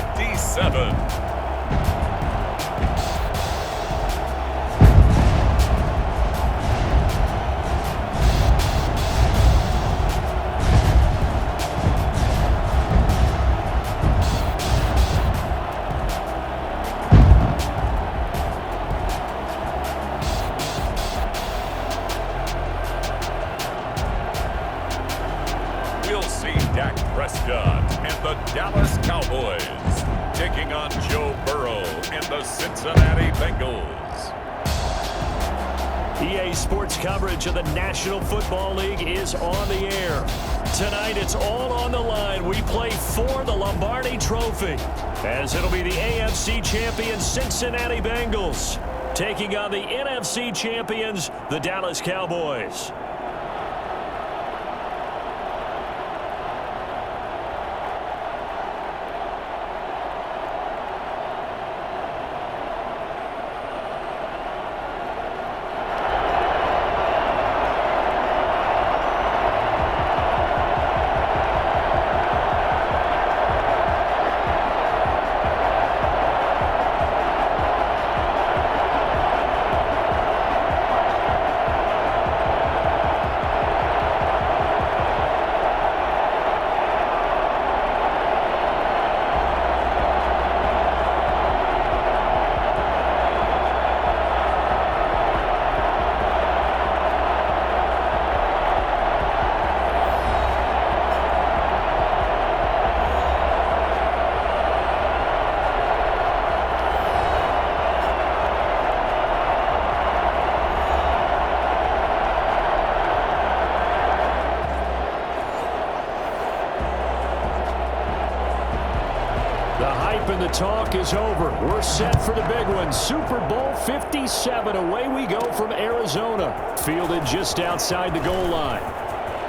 57. We'll see Dak Prescott and the Dallas Cowboys taking on Joe Burrow and the Cincinnati Bengals. EA Sports coverage of the National Football League is on the air. Tonight, it's all on the line. We play for the Lombardi Trophy, as it'll be the AFC champion Cincinnati Bengals taking on the NFC champions, the Dallas Cowboys. The hype and the talk is over. We're set for the big one. Super Bowl 57. Away we go from Arizona. Fielded just outside the goal line.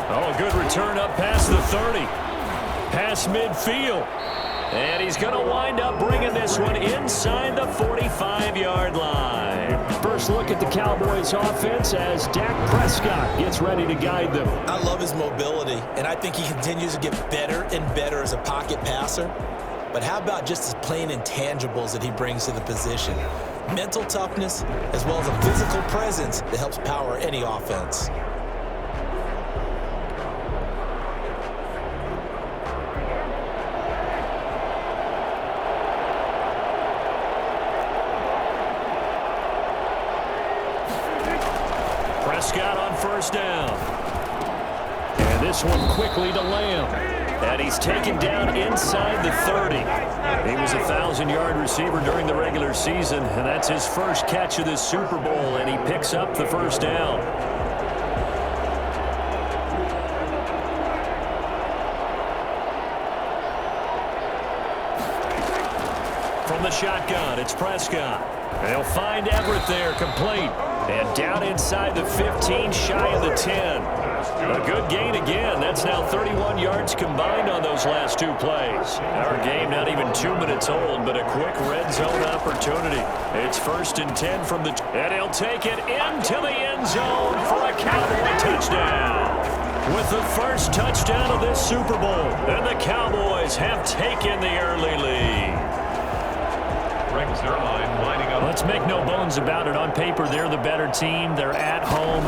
Oh, a good return up past the 30. Past midfield. And he's going to wind up bringing this one inside the 45-yard line. First look at the Cowboys offense as Dak Prescott gets ready to guide them. I love his mobility, and I think he continues to get better and better as a pocket passer. But how about just his plain intangibles that he brings to the position? Mental toughness, as well as a physical presence that helps power any offense. Prescott on first down. And this one quickly to Lamb. And he's taken down inside the 30. He was a 1,000-yard receiver during the regular season, and that's his first catch of this Super Bowl, and he picks up the first down. From the shotgun, it's Prescott. They'll find Everett there, complete. And down inside the 15, shy of the 10. A good gain again. That's now 31 yards combined on those last two plays. Our game not even 2 minutes old, but a quick red zone opportunity. It's 1st and 10 from the... And he'll take it into the end zone for a Cowboy touchdown. With the first touchdown of this Super Bowl, and the Cowboys have taken the early lead. Let's make no bones about it. On paper, they're the better team. They're at home.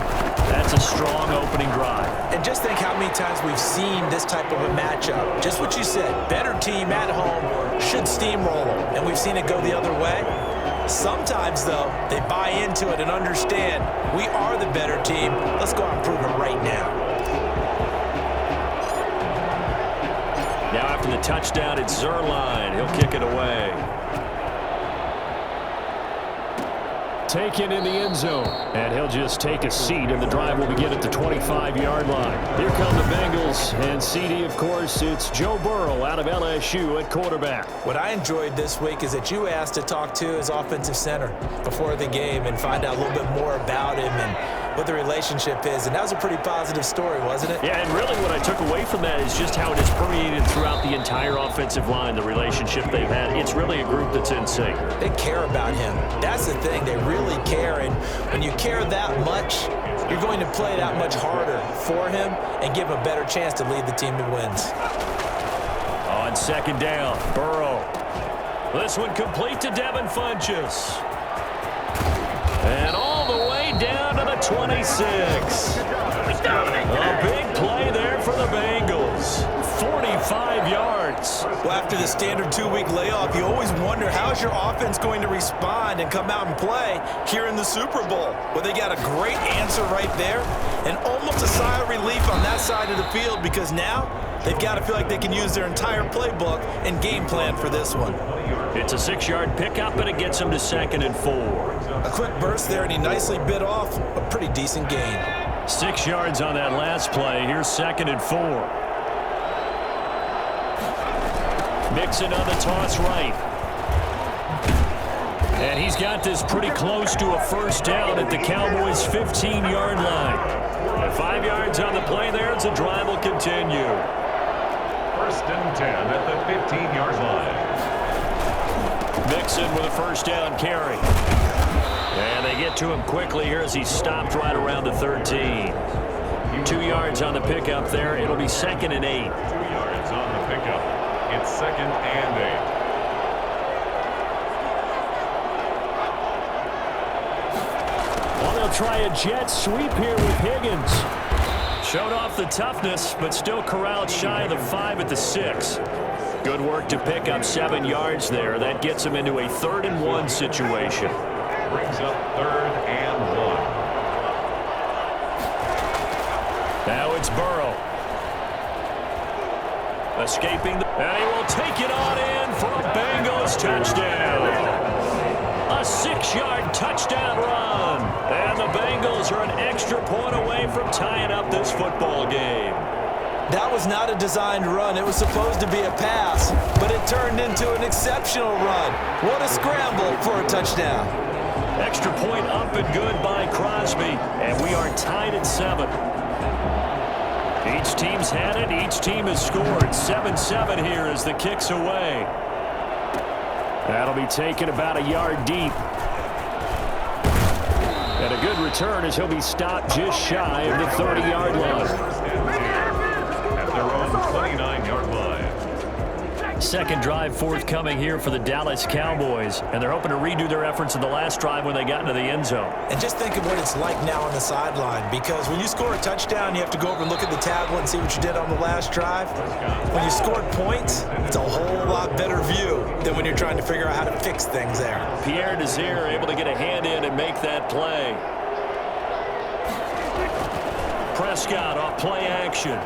That's a strong opening drive. And just think how many times we've seen this type of a matchup. Just what you said, better team at home should steamroll them. And we've seen it go the other way. Sometimes, though, they buy into it and understand we are the better team. Let's go out and prove it right now. Now after the touchdown, it's Zerline. He'll kick it away. Taken in the end zone, and he'll just take a seat, and the drive will begin at the 25-yard line. Here come the Bengals, and CD, of course, it's Joe Burrow out of LSU at quarterback. What I enjoyed this week is that you asked to talk to his offensive center before the game and find out a little bit more about him and what the relationship is, and that was a pretty positive story, wasn't it? Yeah, and really what I took away from that is just how it has permeated throughout the entire offensive line, the relationship they've had. It's really a group that's in sync. They care about him. That's the thing. They really care, and when you care that much, you're going to play that much harder for him and give him a better chance to lead the team to wins. On second down, Burrow This one complete to Devin Funchess. And all the way down to the 26. A big play there for the Bengals. 45 yards. Well, after the standard 2-week layoff, you always wonder how's your offense going to respond and come out and play here in the Super Bowl. Well, they got a great answer right there and almost a sigh of relief on that side of the field because now they've got to feel like they can use their entire playbook and game plan for this one. It's a 6-yard pickup, and it gets him to 2nd and 4. A quick burst there, and he nicely bit off a pretty decent gain. 6 yards on that last play. Here's 2nd and 4. Mixon on the toss right. And he's got this pretty close to a first down at the Cowboys' 15-yard line. And 5 yards on the play there as the drive will continue. 1st and 10 at the 15-yard line. Mixon with a first down carry. And they get to him quickly here as he's stopped right around the 13. 2 yards on the pickup there. It'll be 2nd and 8. 2 yards on the pickup. It's 2nd and 8. Well, they'll try a jet sweep here with Higgins. Showed off the toughness, but still corralled shy of the 5 at the 6. Good work to pick up 7 yards there. That gets him into a 3rd and 1 situation. Brings up 3rd and 1. Now it's Burrow. Escaping, and he will take it on in for a Bengals touchdown. A 6-yard touchdown run. And the Bengals are an extra point away from tying up this football game. That was not a designed run. It was supposed to be a pass, but it turned into an exceptional run. What a scramble for a touchdown. Extra point up and good by Crosby, and we are tied at 7. Each team's had it. Each team has scored. 7-7 here as the kick's away. That'll be taken about a yard deep. And a good return as he'll be stopped just shy of the 30-yard line. At their own 29-yard line. Second drive forthcoming here for the Dallas Cowboys, and they're hoping to redo their efforts in the last drive when they got into the end zone. And just think of what it's like now on the sideline, because when you score a touchdown, you have to go over and look at the tablet and see what you did on the last drive. When you scored points, it's a whole lot better view than when you're trying to figure out how to fix things there. Pierre Desir able to get a hand in and make that play. Prescott off play action.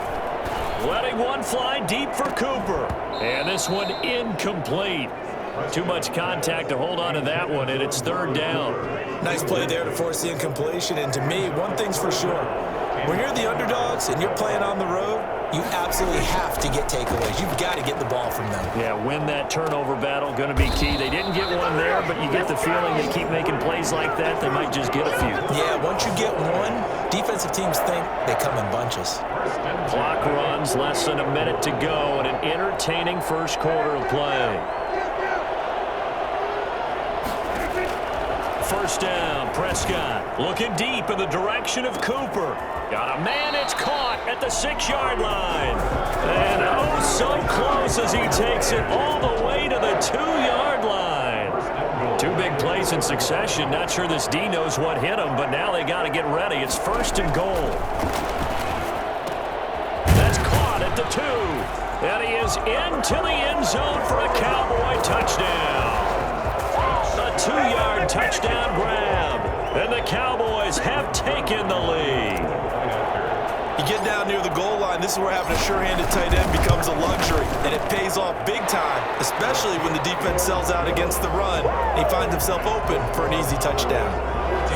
Letting one fly deep for Cooper. And this one incomplete. Too much contact to hold on to that one, and it's 3rd down. Nice play there to force the incompletion. And to me, one thing's for sure. When you're the underdogs and you're playing on the road, you absolutely have to get takeaways. You've got to get the ball from them. Yeah, win that turnover battle, going to be key. They didn't get one there, but you get the feeling they keep making plays like that, they might just get a few. Yeah, once you get one, defensive teams think they come in bunches. Clock runs, less than a minute to go, and an entertaining first quarter of play. First down, Prescott looking deep in the direction of Cooper. Got a man, it's caught at the 6-yard line. And oh, so close as he takes it all the way to the 2-yard line. 2 big plays in succession. Not sure this D knows what hit him, but now they got to get ready. It's 1st and goal. That's caught at the 2. And he is into the end zone for a Cowboy touchdown. A 2-yard touchdown grab. And the Cowboys have taken the lead. You get down near the goal line, this is where having a sure-handed tight end becomes a luxury, and it pays off big time, especially when the defense sells out against the run. He finds himself open for an easy touchdown.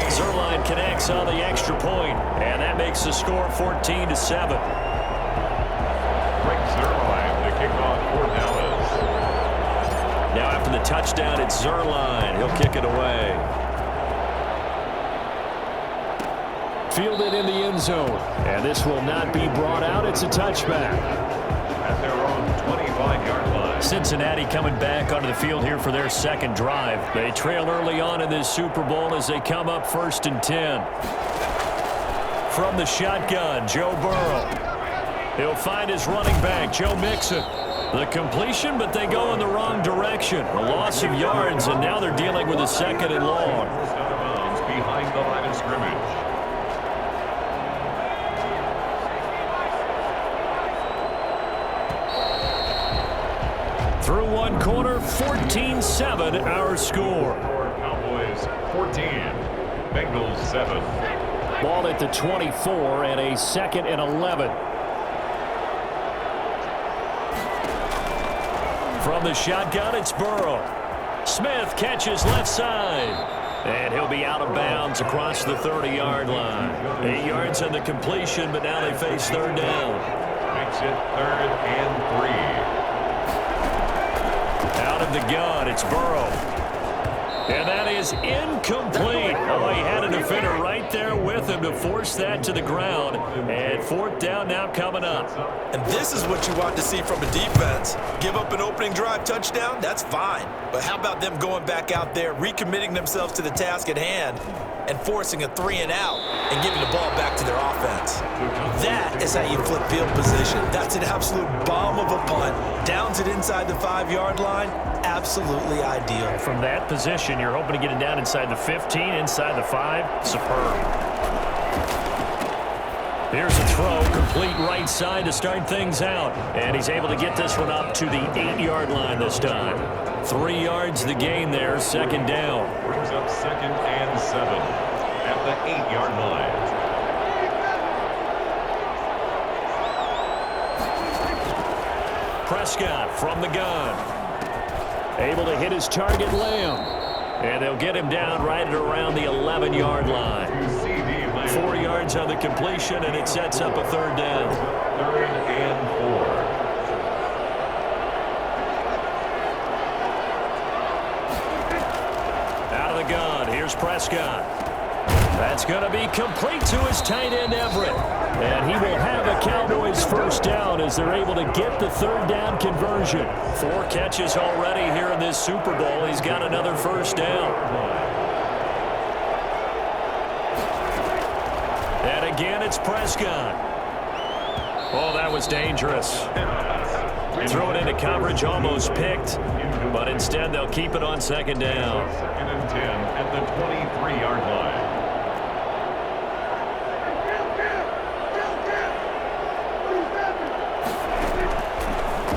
Zuerlein connects on the extra point, and that makes the score 14-7. Zuerlein to kick off for Dallas. Now after the touchdown, it's Zuerlein. He'll kick it away. Fielded in the end zone, and this will not be brought out. It's a touchback. At their own 25-yard line. Cincinnati coming back onto the field here for their second drive. They trail early on in this Super Bowl as they come up 1st and 10. From the shotgun, Joe Burrow. He'll find his running back, Joe Mixon. The completion, but they go in the wrong direction. A loss of yards, and now they're dealing with a second and long. Out of bounds behind the line of scrimmage. Through one quarter, 14-7 our score. Cowboys 14, Bengals 7. Ball at the 24 and a 2nd and 11. From the shotgun, it's Burrow. Smith catches left side. And he'll be out of bounds across the 30-yard line. 8 yards on the completion, but now they face third down. Makes it 3rd and 3. Out of the gun, it's Burrow. And that is incomplete. Oh, he had a defender right there with him to force that to the ground. And 4th down now coming up. And this is what you want to see from a defense. Give up an opening drive touchdown, that's fine. But how about them going back out there, recommitting themselves to the task at hand, and forcing a 3 and out and giving the ball back to their offense. That is how you flip field position. That's an absolute bomb of a punt. Downs it inside the 5-yard line. Absolutely ideal. From that position, you're hoping to get it down inside the 15, inside the 5. Superb. Here's a throw, complete right side to start things out. And he's able to get this one up to the 8-yard line this time. 3 yards the gain there, 2nd down. Brings up 2nd and 7 at the 8-yard line. Prescott from the gun. Able to hit his target, Lamb. And they'll get him down right at around the 11-yard line. 4 yards on the completion, and it sets up a 3rd down. 3rd and 4. Out of the gun, here's Prescott. That's going to be complete to his tight end, Everett. And he will have a Cowboys 1st down as they're able to get the 3rd down conversion. 4 catches already here in this Super Bowl. He's got another 1st down. And again, it's Prescott. Oh, that was dangerous. Thrown into coverage, almost picked. But instead, they'll keep it on 2nd down. 2nd and 10 at the 23-yard line.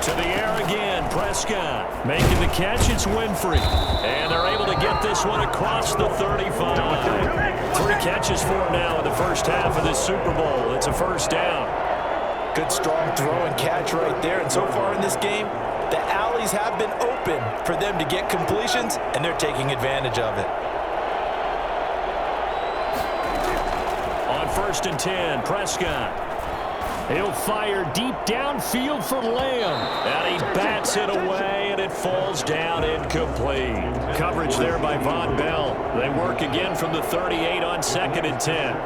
To the air again, Prescott making the catch. It's Winfrey. And they're able to get this one across the 35. 3 catches for him now in the first half of this Super Bowl. It's a 1st down. Good strong throw and catch right there. And so far in this game, the alleys have been open for them to get completions, and they're taking advantage of it. On 1st and 10, Prescott. He'll fire deep downfield for Lamb. And he bats it away, and it falls down incomplete. Coverage there by Von Bell. They work again from the 38 on 2nd and 10.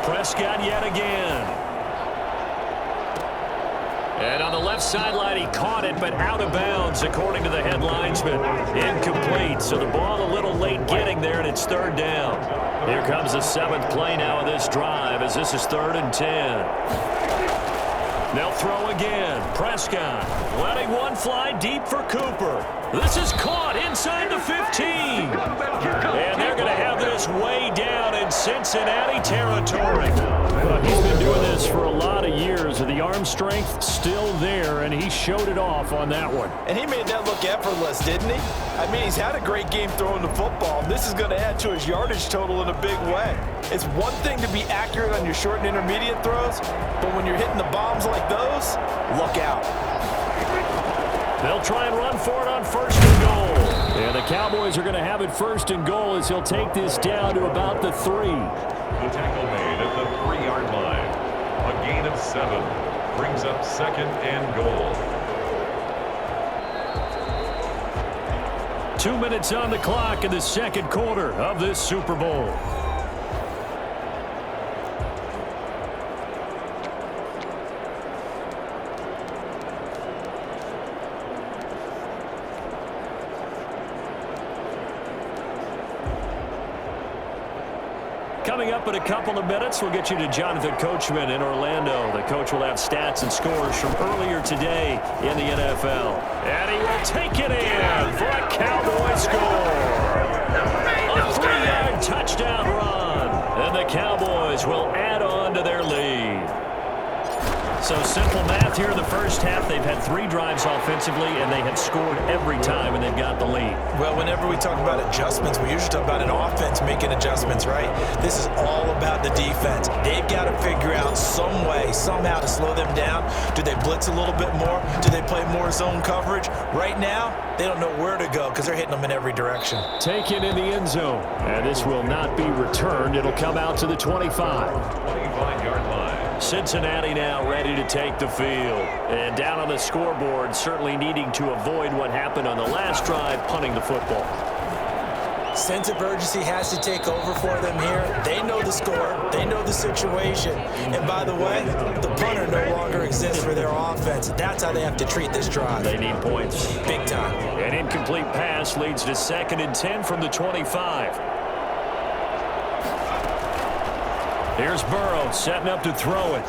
Prescott yet again. And on the left sideline, he caught it, but out of bounds, according to the head linesman. Incomplete, so the ball a little late getting there, and it's 3rd down. Here comes the 7th play now of this drive, as this is 3rd and 10. They'll throw again. Prescott letting one fly deep for Cooper. This is caught inside the 15. And they're going to have this way down in Cincinnati territory. But he's been doing this for a lot of years. The arm strength still there, and he showed it off on that one. And he made that look effortless, didn't he? I mean, he's had a great game throwing the football, and this is going to add to his yardage total in a big way. It's one thing to be accurate on your short and intermediate throws, but when you're hitting the bombs like those, look out. They'll try and run for it on 1st and goal. And the Cowboys are going to have it 1st and goal as he'll take this down to about the 3. The tackle made at the 3-yard line. A gain of 7 brings up 2nd and goal. 2 minutes on the clock in the 2nd quarter of this Super Bowl. Coming up in a couple of minutes, we'll get you to Jonathan Coachman in Orlando. The coach will have stats and scores from earlier today in the NFL. And he will take it in for a Cowboy score. A 3-yard touchdown run. And the Cowboys will add on to their lead. So simple math here in the first half. They've had 3 drives offensively, and they have scored every time when they've got the lead. Well, whenever we talk about adjustments, we usually talk about an offense making adjustments, right? This is all about the defense. They've got to figure out some way, somehow to slow them down. Do they blitz a little bit more? Do they play more zone coverage? Right now, they don't know where to go because they're hitting them in every direction. Taken in the end zone, and this will not be returned. It'll come out to the 25. 25-yard line. Cincinnati now ready to take the field. And down on the scoreboard, certainly needing to avoid what happened on the last drive, punting the football. Sense of urgency has to take over for them here. They know the score. They know the situation. And by the way, the punter no longer exists for their offense. That's how they have to treat this drive. They need points. Big time. An incomplete pass leads to 2nd and 10 from the 25. Here's Burrow setting up to throw it.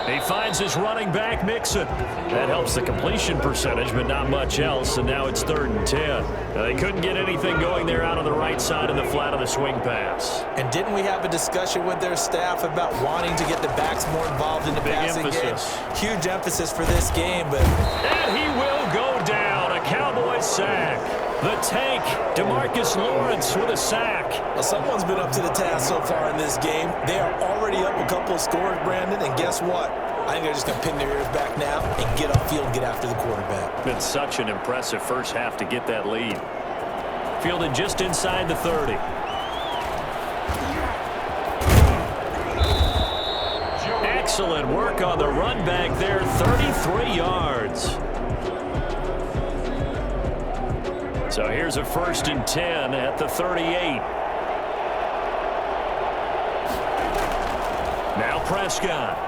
He finds his running back, Mixon. That helps the completion percentage, but not much else, and now it's 3rd and 10. They couldn't get anything going there out on the right side of the flat of the swing pass. And didn't we have a discussion with their staff about wanting to get the backs more involved in the passing game? Huge emphasis for this game, but... And he will go down. A Cowboy sack. The tank, DeMarcus Lawrence with a sack. Well, someone's been up to the task so far in this game. They are already up a couple of scores, Brandon, and guess what? I think they're just going to pin their ears back now and get upfield and get after the quarterback. Been such an impressive first half to get that lead. Fielded just inside the 30. Excellent work on the run back there, 33 yards. So here's a 1st and 10 at the 38. Now Prescott.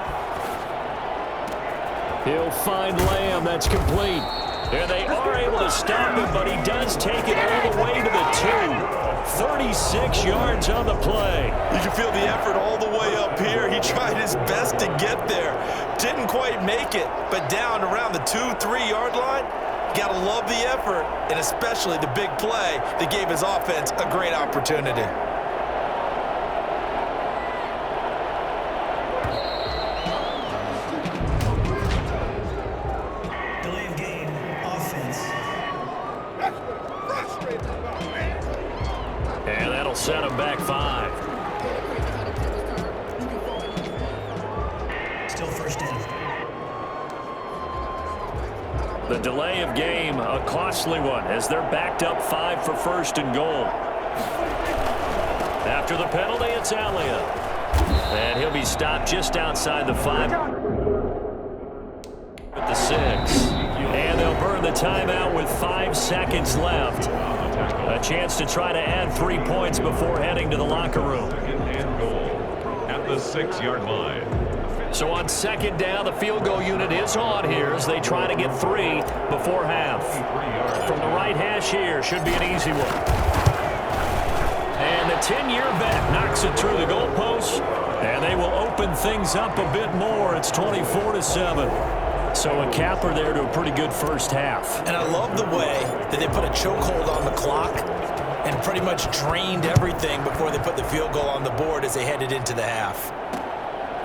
He'll find Lamb. That's complete. And they are able to stop him, but he does take it all the way to the 2. 36 yards on the play. You can feel the effort all the way up here. He tried his best to get there. Didn't quite make it, but down around the 2-3 yard line. Got to love the effort, and especially the big play that gave his offense a great opportunity. Delay of game, offense. And that'll set him back 5. Still 1st down. The delay of game, a costly one, as they're backed up 5 for 1st and goal. After the penalty, it's Elliott. And he'll be stopped just outside the 5 at the 6. And they'll burn the timeout with 5 seconds left. A chance to try to add 3 points before heading to the locker room. And goal at the 6-yard line. So on 2nd down, the field goal unit is on here as they try to get 3 before half. From the right hash here, should be an easy one. And the 10-year vet knocks it through the goalpost, and they will open things up a bit more. It's 24-7. So a capper there to a pretty good first half. And I love the way that they put a chokehold on the clock and pretty much drained everything before they put the field goal on the board as they headed into the half.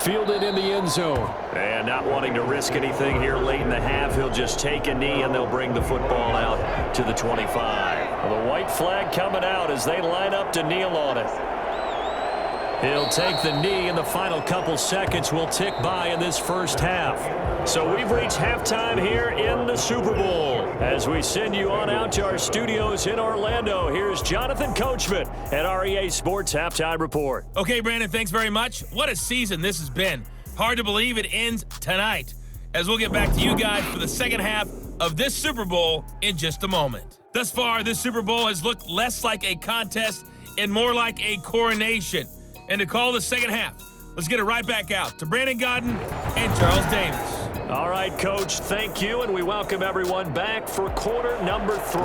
Fielded in the end zone. And not wanting to risk anything here late in the half, he'll just take a knee and they'll bring the football out to the 25. The white flag coming out as they line up to kneel on it. He'll take the knee, and the final couple seconds will tick by in this first half. So we've reached halftime here in the Super Bowl. As we send you on out to our studios in Orlando, here's Jonathan Coachman at REA Sports Halftime Report. Okay, Brandon, thanks very much. What a season this has been. Hard to believe it ends tonight, as we'll get back to you guys for the second half of this Super Bowl in just a moment. Thus far, this Super Bowl has looked less like a contest and more like a coronation. And to call the second half, let's get it right back out to Brandon Godden and Charles Davis. All right, Coach, thank you, and we welcome everyone back for quarter number 3.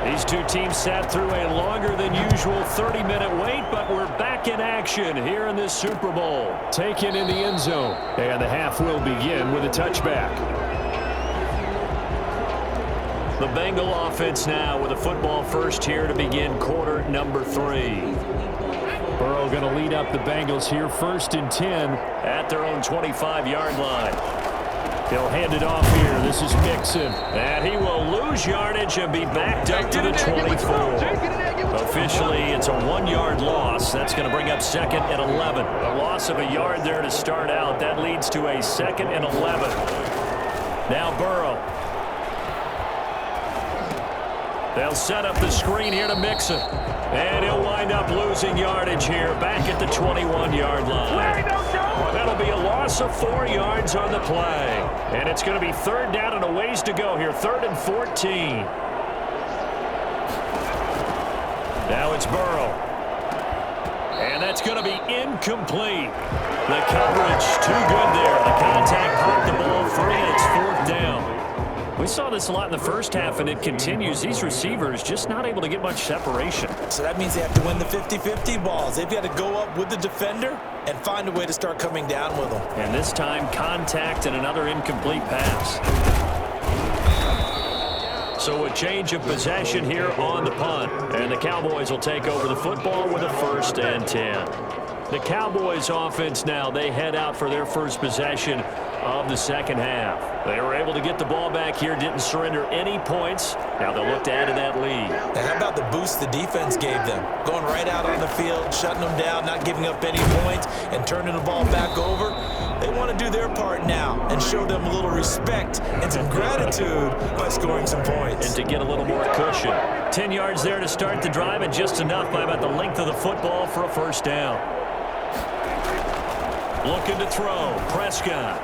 These two teams sat through a longer than usual 30-minute wait, but we're back in action here in this Super Bowl. Taken in the end zone, and the half will begin with a touchback. The Bengal offense now with a football first here to begin quarter number 3. Burrow going to lead up the Bengals here, 1st and 10 at their own 25-yard line. He'll hand it off here. This is Mixon. And he will lose yardage and be backed up to the 24. Officially, it's a 1-yard loss. That's going to bring up 2nd and 11. A loss of a yard there to start out. That leads to a 2nd and 11. Now Burrow. They'll set up the screen here to Mixon. And he'll wind up losing yardage here back at the 21-yard line. That'll be a loss of 4 yards on the play. And it's going to be 3rd down and a ways to go here. 3rd and 14. Now it's Burrow. And that's going to be incomplete. The coverage too good there. The contact popped the ball free, and it's 4th down. We saw this a lot in the first half, and it continues. These receivers just not able to get much separation. So that means they have to win the 50-50 balls. They've got to go up with the defender and find a way to start coming down with them. And this time, contact and another incomplete pass. So a change of possession here on the punt. And the Cowboys will take over the football with a 1st and 10. The Cowboys offense now, they head out for their first possession of the second half. They were able to get the ball back here, didn't surrender any points. Now they'll look to add to that lead. Now how about the boost the defense gave them? Going right out on the field, shutting them down, not giving up any points, and turning the ball back over. They want to do their part now and show them a little respect and some gratitude by scoring some points. And to get a little more cushion. 10 yards there to start the drive, and just enough by about the length of the football for a 1st down. Looking to throw. Prescott.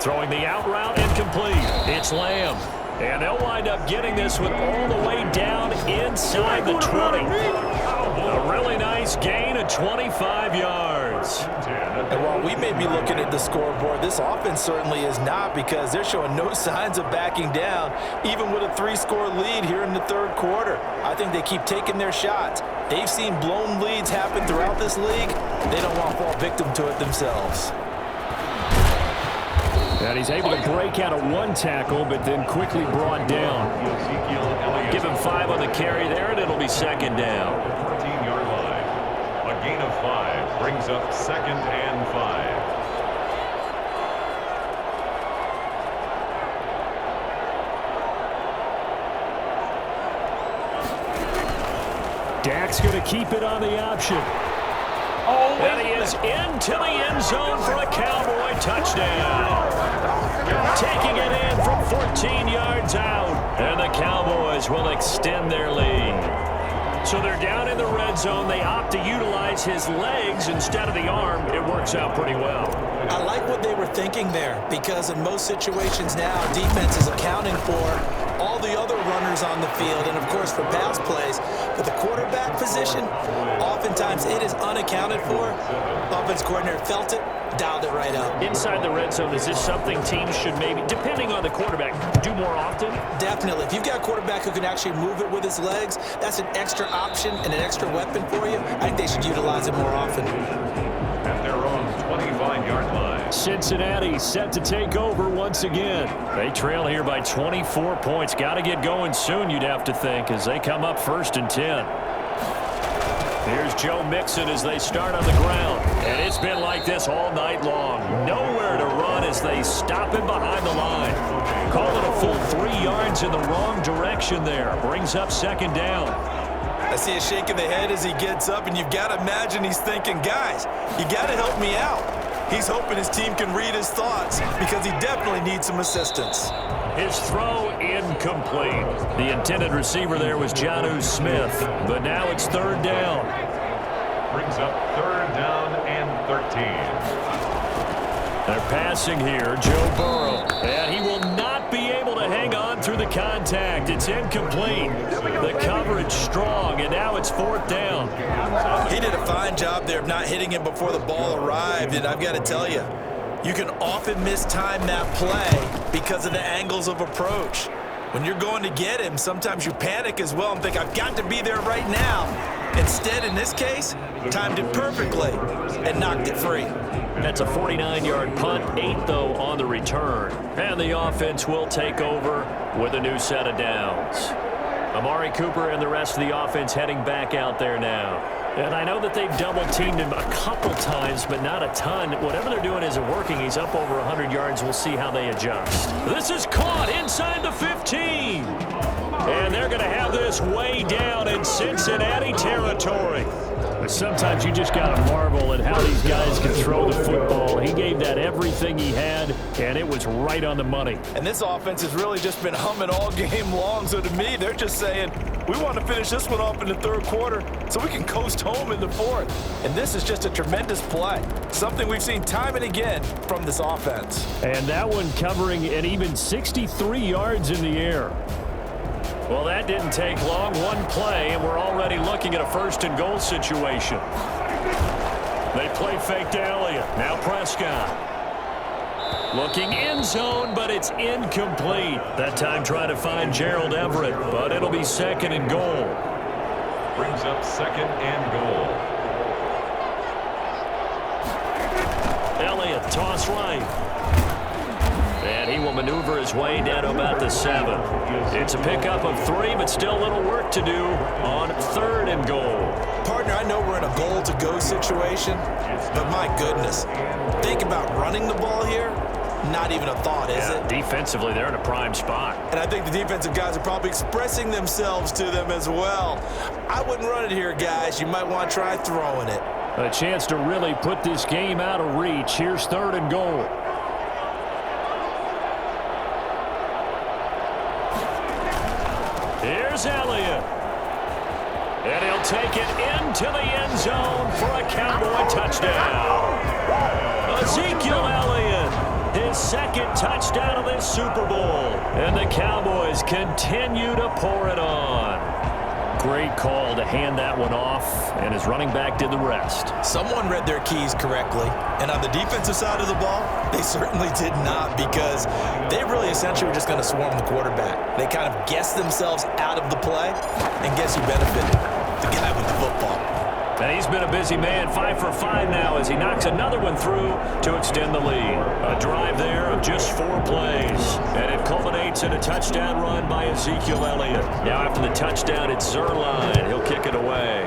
Throwing the out route, incomplete. It's Lamb. And they'll wind up getting this one all the way down inside the 20. A really nice gain of 25 yards. And while we may be looking at the scoreboard, this offense certainly is not, because they're showing no signs of backing down, even with a 3-score lead here in the 3rd quarter. I think they keep taking their shots. They've seen blown leads happen throughout this league. They don't want to fall victim to it themselves. And he's able to break out of 1 tackle, but then quickly brought down. Give him 5 on the carry there, and it'll be 2nd down. 14-yard line. A gain of 5 brings up 2nd and 5. Dak's going to keep it on the option. And he is into the end zone for a Cowboy touchdown. Taking it in from 14 yards out. And the Cowboys will extend their lead. So they're down in the red zone. They opt to utilize his legs instead of the arm. It works out pretty well. I like what they were thinking there, because in most situations now, defense is accounting for all the other runners on the field and, of course, for pass plays. But the quarterback position, oftentimes it is unaccounted for. Offense coordinator felt it, dialed it right up. Inside the red zone, is this something teams should maybe, depending on the quarterback, do more often? Definitely. If you've got a quarterback who can actually move it with his legs, that's an extra option and an extra weapon for you. I think they should utilize it more often. At their own 25-yard line. Cincinnati set to take over once again. They trail here by 24 points. Got to get going soon, you'd have to think, as they come up 1st and 10. Here's Joe Mixon as they start on the ground. And it's been like this all night long. Nowhere to run as they stop him behind the line. Call it a full 3 yards in the wrong direction there. Brings up 2nd down. I see a shake of the head as he gets up, and you've got to imagine he's thinking, guys, you got to help me out. He's hoping his team can read his thoughts, because he definitely needs some assistance. His throw incomplete. The intended receiver there was Jonnu Smith, but now it's 3rd down. Brings up 3rd down and 13. They're passing here, Joe Burrow, and he will not be able to hang on through the contact. It's incomplete. The coverage strong, and now it's 4th down. He did a fine job there of not hitting him before the ball arrived, and I've got to tell you, you can often mistime that play because of the angles of approach. When you're going to get him, sometimes you panic as well and think, I've got to be there right now. Instead, in this case, timed it perfectly and knocked it free. That's a 49-yard punt, 8, though, on the return. And the offense will take over with a new set of downs. Amari Cooper and the rest of the offense heading back out there now. And I know that they've double-teamed him a couple times, but not a ton. Whatever they're doing isn't working. He's up over 100 yards. We'll see how they adjust. This is caught inside the 15. And they're going to have this way down in Cincinnati territory. Sometimes you just got to marvel at how these guys can throw the football. He gave that everything he had, and it was right on the money. And this offense has really just been humming all game long. So to me, they're just saying, we want to finish this one off in the third quarter so we can coast home in the fourth. And this is just a tremendous play. Something we've seen time and again from this offense. And that one covering an even 63 yards in the air. Well, that didn't take long. One play, and we're already looking at a first-and-goal situation. They play fake to Elliott. Now Prescott. Looking end zone, but it's incomplete. That time trying to find Gerald Everett, but it'll be second and goal. Brings up second and goal. Elliott, toss right. And he will maneuver his way down to about the 7. It's a pickup of 3, but still a little work to do on third and goal. Partner, I know we're in a goal-to-go situation, but my goodness, think about running the ball here. Not even a thought, is it? Defensively, they're in a prime spot. And I think the defensive guys are probably expressing themselves to them as well. I wouldn't run it here, guys. You might want to try throwing it. A chance to really put this game out of reach. Here's third and goal. Here's Elliott. And he'll take it into the end zone for a Cowboy touchdown. Ezekiel Elliott, his second touchdown of this Super Bowl. And the Cowboys continue to pour it on. Great call to hand that one off, and his running back did the rest. Someone read their keys correctly, and on the defensive side of the ball, they certainly did not, because they really essentially were just going to swarm the quarterback. They kind of guessed themselves out of the play, and guess who benefited? The guy with the football. And he's been a busy man, 5 for 5 now as he knocks another one through to extend the lead. A drive there of just 4 plays. And it culminates in a touchdown run by Ezekiel Elliott. Now after the touchdown, it's Zerline. He'll kick it away.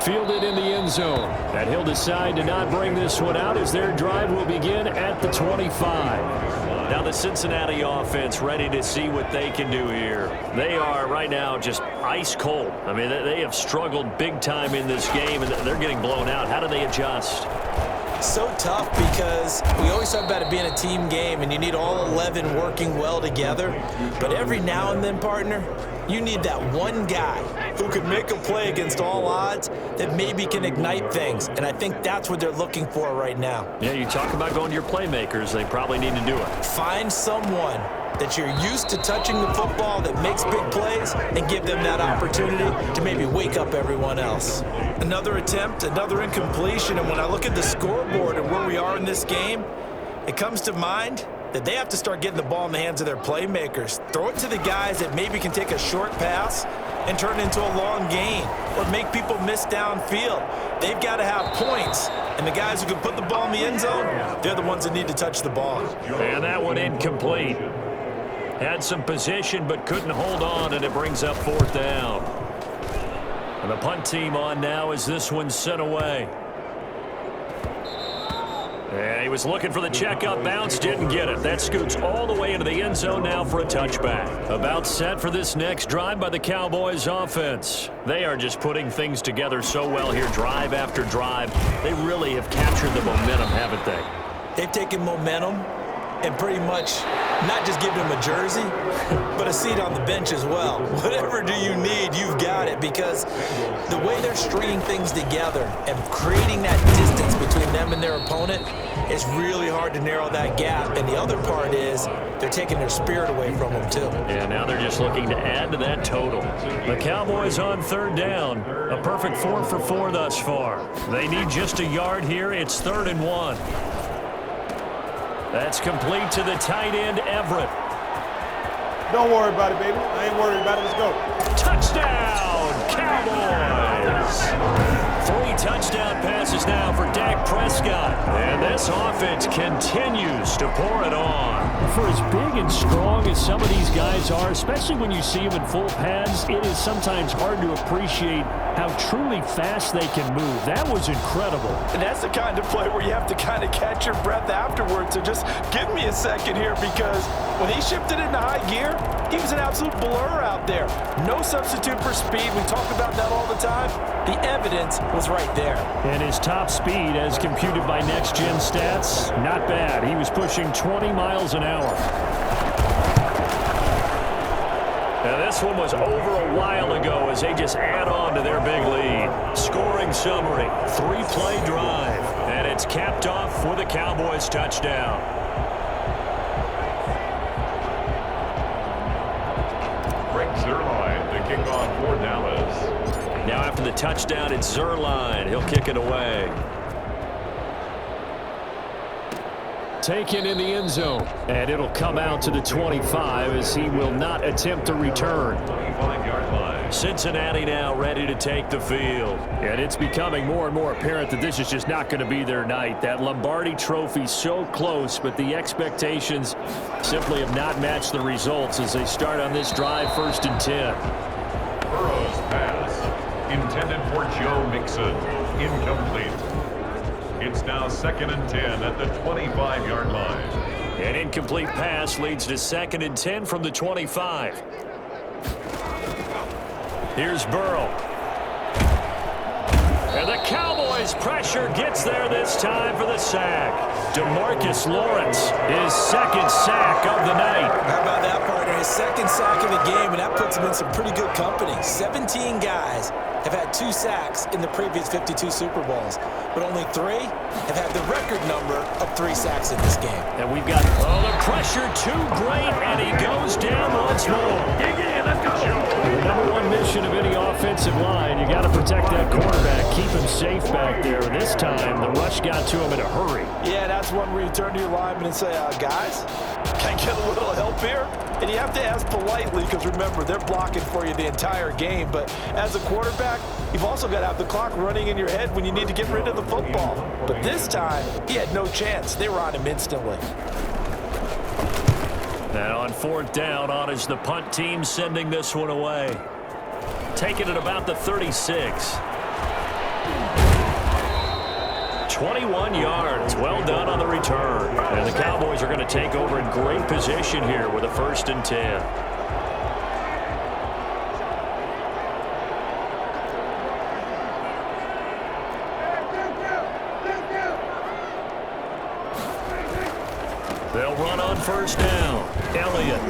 Fielded in the end zone. And he'll decide to not bring this one out as their drive will begin at the 25. Now the Cincinnati offense ready to see what they can do here. They are right now just ice cold. I mean, they have struggled big time in this game, and they're getting blown out. How do they adjust? So tough, because we always talk about it being a team game, and you need all 11 working well together. But every now and then, partner, you need that one guy who can make a play against all odds that maybe can ignite things. And I think that's what they're looking for right now. Yeah, you talk about going to your playmakers. They probably need to do it. Find someone that you're used to touching the football that makes big plays and give them that opportunity to maybe wake up everyone else. Another attempt, another incompletion, and when I look at the scoreboard and where we are in this game, it comes to mind that they have to start getting the ball in the hands of their playmakers. Throw it to the guys that maybe can take a short pass and turn it into a long gain or make people miss downfield. They've got to have points, and the guys who can put the ball in the end zone, they're the ones that need to touch the ball. And that one incomplete. Had some position but couldn't hold on, and it brings up fourth down. And the punt team on now as this one's sent away. And he was looking for the checkup bounce, didn't get it. That scoots all the way into the end zone now for a touchback. About set for this next drive by the Cowboys offense. They are just putting things together so well here, drive after drive. They really have captured the momentum, haven't they? They've taken momentum and pretty much not just given them a jersey, but a seat on the bench as well. Whatever do you need, you've got it, because the way they're stringing things together and creating that distance between them and their opponent is really hard to narrow that gap. And the other part is they're taking their spirit away from them too. Yeah, now they're just looking to add to that total. The Cowboys on third down. A perfect 4 for 4 thus far. They need just a yard here. It's 3rd and 1. That's complete to the tight end, Everett. Don't worry about it, baby. I ain't worried about it. Let's go. Touchdown, Cowboys! 3 touchdown passes now for Dak Prescott. And this offense continues to pour it on. For as big and strong as some of these guys are, especially when you see them in full pads, it is sometimes hard to appreciate how truly fast they can move. That was incredible. And that's the kind of play where you have to kind of catch your breath afterwards. So just give me a second here, because when he shifted into high gear, he was an absolute blur out there. No substitute for speed. We talk about that all the time. The evidence was right there. And his top speed, as computed by Next Gen Stats, not bad. He was pushing 20 miles an hour. Now this one was over a while ago as they just add on to their big lead. Scoring summary, 3-play drive, and it's capped off with a Cowboys touchdown. Zerline to kick off for Dallas. Now after the touchdown, it's Zerline. He'll kick it away. Taken in the end zone. And it'll come out to the 25 as he will not attempt to return. 25-yard line. Cincinnati now ready to take the field. And it's becoming more and more apparent that this is just not going to be their night. That Lombardi trophy so close, but the expectations simply have not matched the results as they start on this drive, 1st and 10. Burrow's pass intended for Joe Mixon. Incomplete. It's now 2nd and 10 at the 25-yard line. An incomplete pass leads to 2nd and 10 from the 25. Here's Burrow. And the Cowboys pressure gets there this time for the sack. DeMarcus Lawrence, his 2nd sack of the night. How about that, partner? His 2nd sack of the game, and that puts him in some pretty good company. 17 guys have had 2 sacks in the previous 52 Super Bowls, but only 3 have had the record number of 3 sacks in this game. And we've got the pressure too great, and he goes down once more. The number one mission of any offensive line, you got to protect that quarterback, keep him safe back there. And this time, the rush got to him in a hurry. Yeah, that's one where you turn to your lineman and say, guys, can I get a little help here? And you have to ask politely, because remember, they're blocking for you the entire game. But as a quarterback, you've also got to have the clock running in your head when you need to get rid of the football. But this time, he had no chance. They were on him instantly. And on 4th down, on is the punt team sending this one away. Taking it about the 36. 21 yards. Well done on the return. And the Cowboys are going to take over in great position here with a 1st and 10. They'll run on 1st down. Elliott.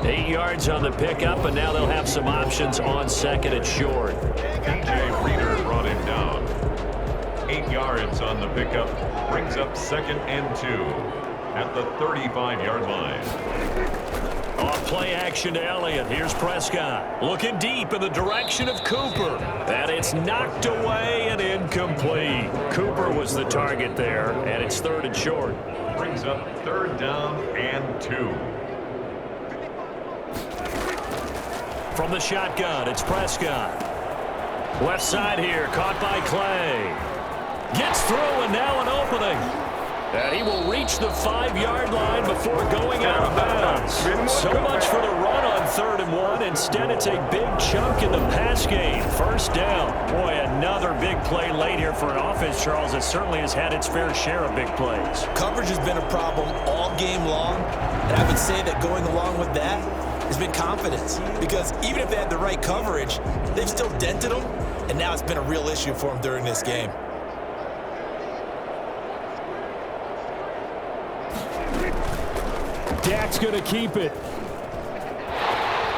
8 yards on the pickup, and now they'll have some options on 2nd and short. DJ Reader brought him down. 8 yards on the pickup. Brings up 2nd and 2 at the 35-yard line. Off play action to Elliott. Here's Prescott. Looking deep in the direction of Cooper. And it's knocked away and incomplete. Cooper was the target there, and it's 3rd and short. Brings up 3rd down and 2. From the shotgun, it's Prescott. Left side here, caught by Clay. Gets through, and now an opening. And he will reach the 5-yard line before going out of bounds. So much for the run on 3rd and 1. Instead, it's a big chunk in the pass game. 1st down. Boy, another big play late here for an offense, Charles, that certainly has had its fair share of big plays. Coverage has been a problem all game long, and I would say that going along with that has been confidence. Because even if they had the right coverage, they've still dented them, and now it's been a real issue for them during this game. Dak's going to keep it.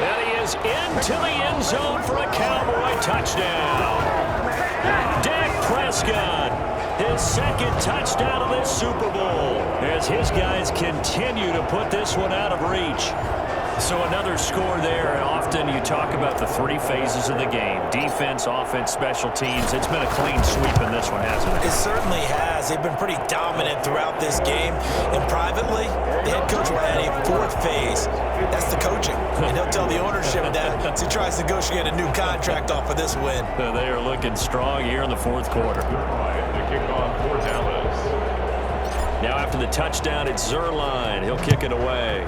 And he is into the end zone for a Cowboy touchdown. Dak Prescott, his 2nd touchdown of this Super Bowl, as his guys continue to put this one out of reach. So another score there, and often you talk about the three phases of the game. Defense, offense, special teams. It's been a clean sweep in this one, hasn't it? It certainly has. They've been pretty dominant throughout this game. And privately, the head coach will add a fourth phase. That's the coaching. And he'll tell the ownership that as he tries to negotiate a new contract off of this win. They are looking strong here in the fourth quarter. Now after the touchdown, it's Zerline. He'll kick it away.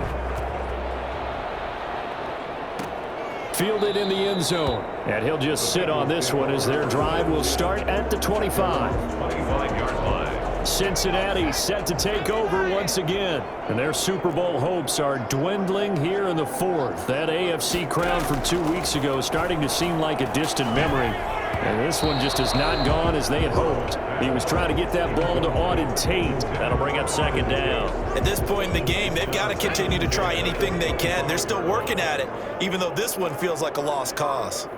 Fielded in the end zone. And he'll just sit on this one as their drive will start at the 25. 25-yard line. Cincinnati set to take over once again. And their Super Bowl hopes are dwindling here in the fourth. That AFC crown from 2 weeks ago is starting to seem like a distant memory. And this one just has not gone as they had hoped. He was trying to get that ball to Auden Tate. That'll bring up second down. At this point in the game, they've got to continue to try anything they can. They're still working at it, even though this one feels like a lost cause.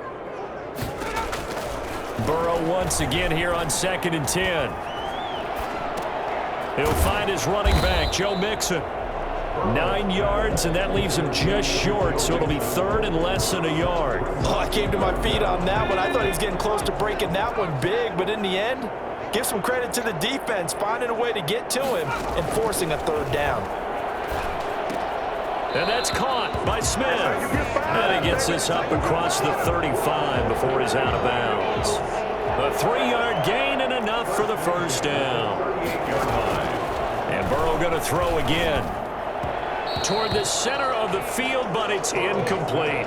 Burrow once again here on 2nd and 10. He'll find his running back, Joe Mixon. 9 yards, and that leaves him just short, so it'll be third and less than a yard. Oh, I came to my feet on that one. I thought he was getting close to breaking that one big, but in the end, give some credit to the defense, finding a way to get to him and forcing a third down. And that's caught by Smith. And he gets this up across the 35 before he's out of bounds. A 3-yard gain and enough for the first down. And Burrow going to throw again. Toward the center of the field, but it's incomplete.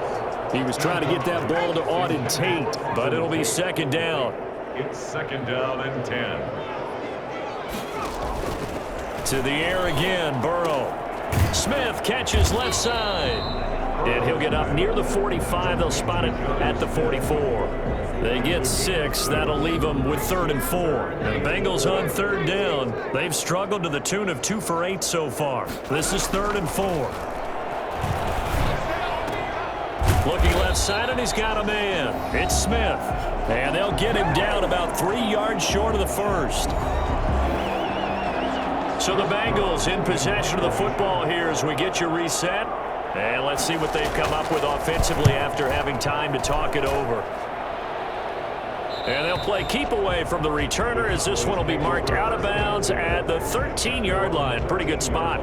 He was trying to get that ball to Auden Tate, but it'll be second down. It's second down and 10. To the air again, Burrow. Smith catches left side. And he'll get up near the 45. They'll spot it at the 44. They get 6. That'll leave them with 3rd and 4. And the Bengals on 3rd down. They've struggled to the tune of 2 for 8 so far. This is 3rd and 4. Looking left side, and he's got a man. It's Smith. And they'll get him down about 3 yards short of the first. So the Bengals in possession of the football here as we get you reset. And let's see what they've come up with offensively after having time to talk it over. And they'll play keep away from the returner as this one will be marked out of bounds at the 13-yard line. Pretty good spot.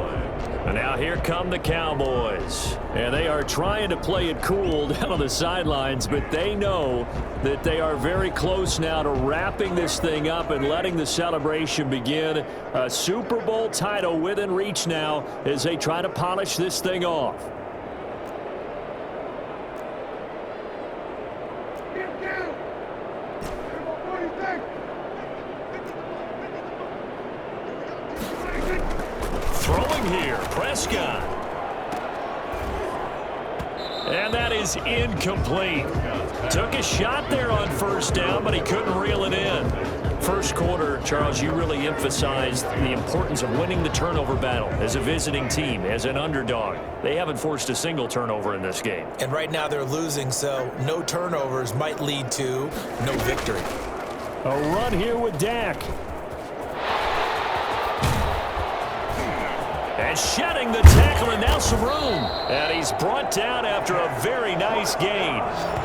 And now here come the Cowboys. And they are trying to play it cool down on the sidelines, but they know that they are very close now to wrapping this thing up and letting the celebration begin. A Super Bowl title within reach now as they try to polish this thing off. Throwing here, Prescott. And that is incomplete. Took a shot there on first down, but he couldn't reel it in. First quarter, Charles, you really emphasized the importance of winning the turnover battle as a visiting team, as an underdog. They haven't forced a single turnover in this game. And right now they're losing, so no turnovers might lead to no victory. A run here with Dak. And shedding the tackle, and now some room. And he's brought down after a very nice gain.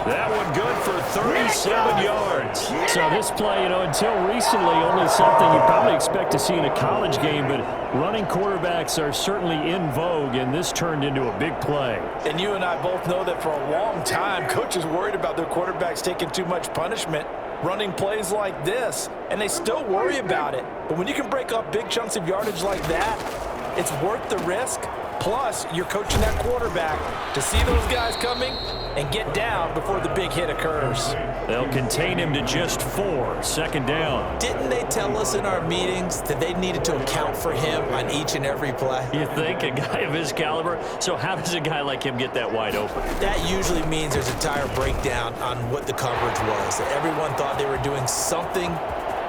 That one good for 37 yards. So this play, until recently, only something you probably expect to see in a college game, but running quarterbacks are certainly in vogue, and this turned into a big play. And you and I both know that for a long time, coaches worried about their quarterbacks taking too much punishment running plays like this, and they still worry about it. But when you can break up big chunks of yardage like that, it's worth the risk. Plus, you're coaching that quarterback to see those guys coming and get down before the big hit occurs. They'll contain him to just 4. Second down. Didn't they tell us in our meetings that they needed to account for him on each and every play? You think? A guy of his caliber? So how does a guy like him get that wide open? That usually means there's a tire breakdown on what the coverage was. That everyone thought they were doing something,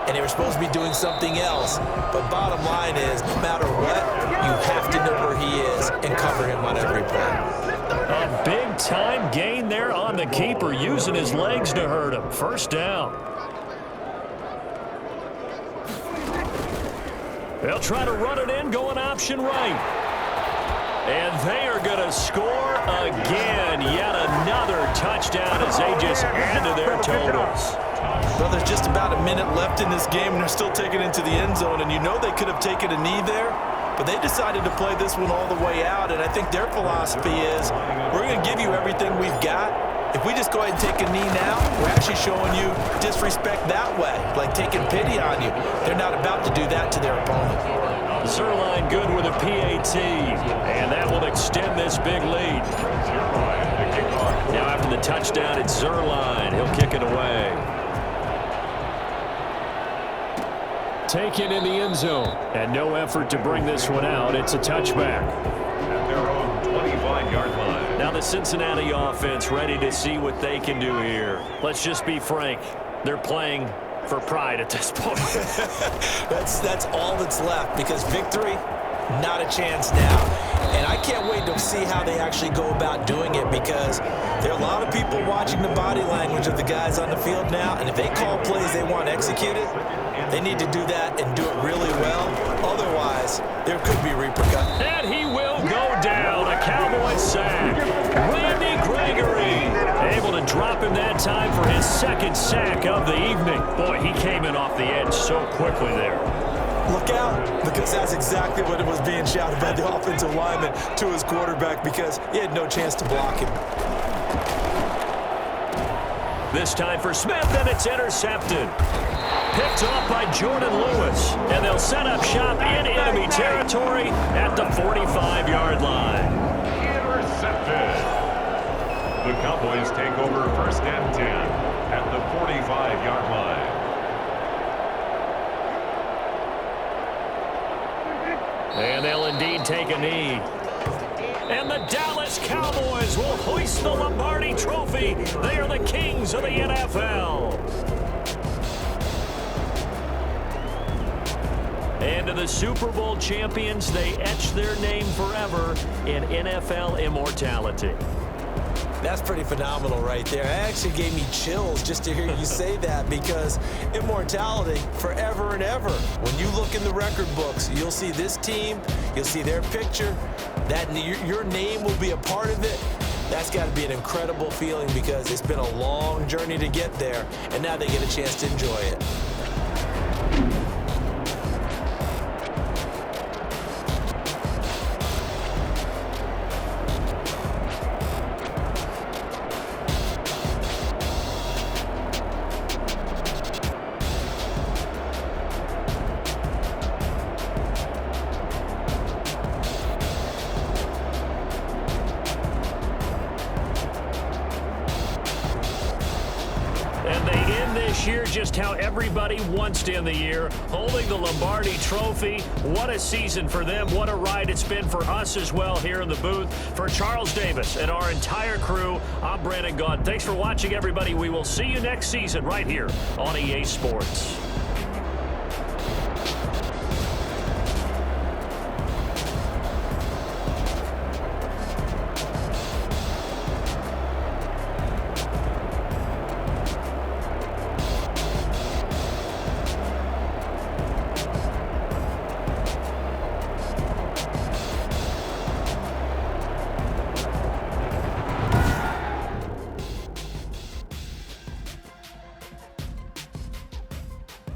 and they were supposed to be doing something else. But bottom line is, no matter what, you have to know where he is and cover him on every play. A big-time gain there on the keeper, using his legs to hurt him. First down. They'll try to run it in, going option right. And they are going to score again. Yet another touchdown as they just add to their totals. Well, there's just about a minute left in this game, and they're still taking it into the end zone. And you know they could have taken a knee there, but they decided to play this one all the way out. And I think their philosophy is, we're going to give you everything we've got. If we just go ahead and take a knee now, we're actually showing you disrespect that way, like taking pity on you. They're not about to do that to their opponent. Zerline good with a PAT, and that will extend this big lead. Now after the touchdown, it's Zerline. He'll kick it away. Taken in the end zone, and no effort to bring this one out. It's a touchback. At their own 25-yard line. Now the Cincinnati offense ready to see what they can do here. Let's just be frank. They're playing for pride at this point. That's all that's left, because victory, not a chance now. And I can't wait to see how they actually go about doing it, because there are a lot of people watching the body language of the guys on the field now, and if they call plays they want executed, they need to do that and do it really well. Otherwise, there could be repercussions. And he will go down. A Cowboys sack. Randy Gregory able to drop him that time for his second sack of the evening. Boy, he came in off the edge so quickly there. Look out, because that's exactly what it was being shouted by the offensive lineman to his quarterback, because he had no chance to block him. This time for Smith, and it's intercepted. Picked off by Jordan Lewis, and they'll set up shop in enemy territory at the 45-yard line. Intercepted. The Cowboys take over 1st and 10 at the 45-yard line. And they'll indeed take a knee. And the Dallas Cowboys will hoist the Lombardi Trophy. They are the kings of the NFL. And to the Super Bowl champions, they etch their name forever in NFL immortality. That's pretty phenomenal right there. It actually gave me chills just to hear you say that, because immortality forever and ever. When you look in the record books, you'll see this team, you'll see their picture, that your name will be a part of it. That's got to be an incredible feeling, because it's been a long journey to get there, and now they get a chance to enjoy it. Year just how everybody wants to end the year, holding the Lombardi Trophy. What a season for them. What a ride it's been for us as well here in the booth. For Charles Davis and our entire crew, I'm Brandon Gaudin. Thanks for watching, everybody. We will see you next season right here on EA Sports.